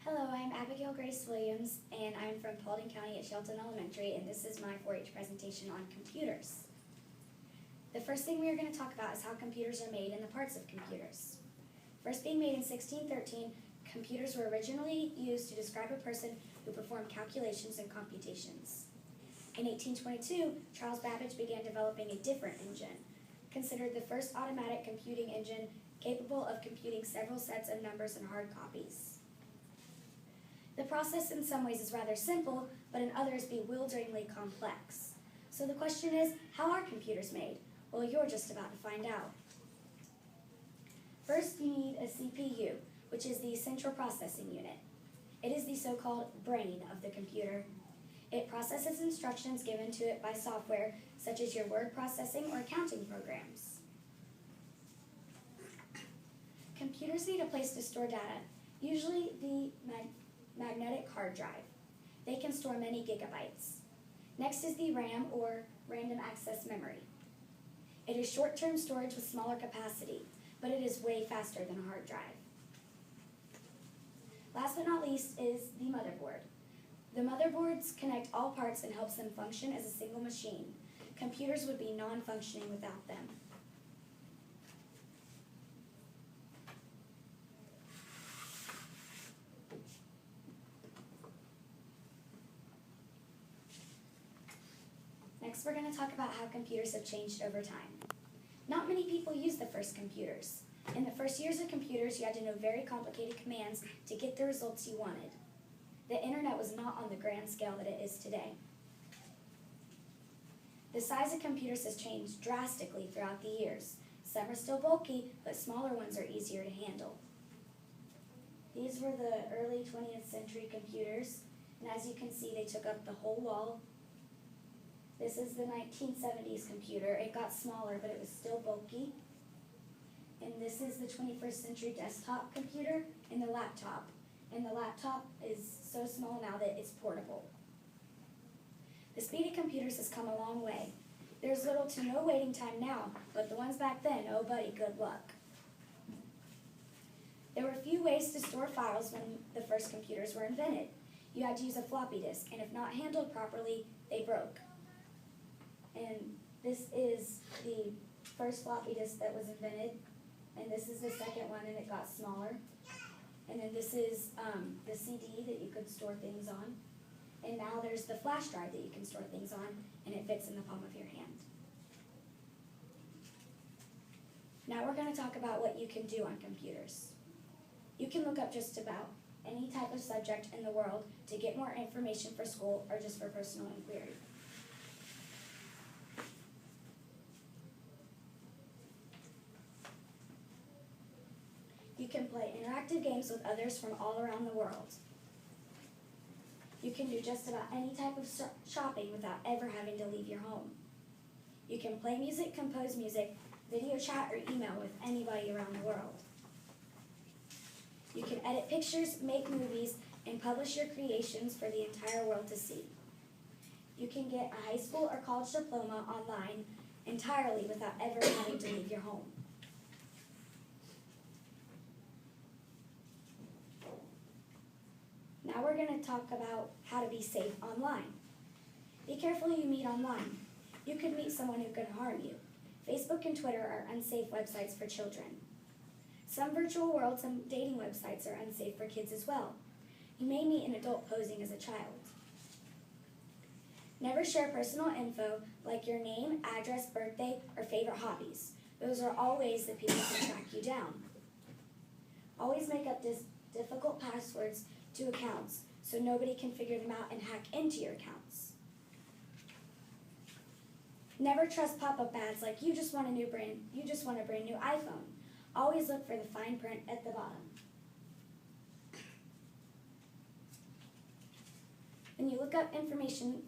Hello, I'm Abigail Grace Williams, and I'm from Paulding County at Shelton Elementary, and this is my 4-H presentation on computers. The first thing we are going to talk about is how computers are made and the parts of computers. First being made in 1613, computers were originally used to describe a person who performed calculations and computations. In 1822, Charles Babbage began developing a different engine, considered the first automatic computing engine capable of computing several sets of numbers and hard copies. The process in some ways is rather simple, but in others bewilderingly complex. So the question is, how are computers made? Well, you're just about to find out. First, you need a CPU, which is the central processing unit. It is the so-called brain of the computer. It processes instructions given to it by software, such as your word processing or accounting programs. Computers need a place to store data, usually the magnetic hard drive. They can store many gigabytes. Next is the RAM, or random access memory. It is short-term storage with smaller capacity, but it is way faster than a hard drive. Last but not least is the motherboard. The motherboards connect all parts and helps them function as a single machine. Computers would be non-functioning without them. Next, we're going to talk about how computers have changed over time. Not many people use the first computers. In the first years of computers, you had to know very complicated commands to get the results you wanted. The internet was not on the grand scale that it is today. The size of computers has changed drastically throughout the years. Some are still bulky, but smaller ones are easier to handle. These were the early 20th century computers, and as you can see, they took up the whole wall. This is the 1970s computer. It got smaller, but it was still bulky. And this is the 21st century desktop computer and the laptop. And the laptop is so small now that it's portable. The speed of computers has come a long way. There's little to no waiting time now, but the ones back then, oh buddy, good luck. There were few ways to store files when the first computers were invented. You had to use a floppy disk, and if not handled properly, they broke. And this is the first floppy disk that was invented, and this is the second one, and it got smaller. And then this is the CD that you could store things on. And now there's the flash drive that you can store things on, and it fits in the palm of your hand. Now we're going to talk about what you can do on computers. You can look up just about any type of subject in the world to get more information for school or just for personal inquiry. You can play interactive games with others from all around the world. You can do just about any type of shopping without ever having to leave your home. You can play music, compose music, video chat, or email with anybody around the world. You can edit pictures, make movies, and publish your creations for the entire world to see. You can get a high school or college diploma online entirely without ever having to leave your home. Now we're going to talk about how to be safe online. Be careful who you meet online. You could meet someone who could harm you. Facebook and Twitter are unsafe websites for children. Some virtual worlds and dating websites are unsafe for kids as well. You may meet an adult posing as a child. Never share personal info like your name, address, birthday, or favorite hobbies. Those are all ways that people can track you down. Always make up difficult passwords to accounts so nobody can figure them out and hack into your accounts. Never trust pop-up ads like you just want a brand new iPhone. Always look for the fine print at the bottom. When you look up information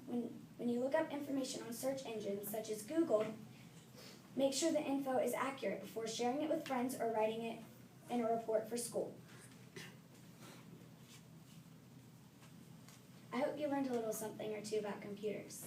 on search engines such as Google, make sure the info is accurate before sharing it with friends or writing it in a report for school. I hope you learned a little something or two about computers.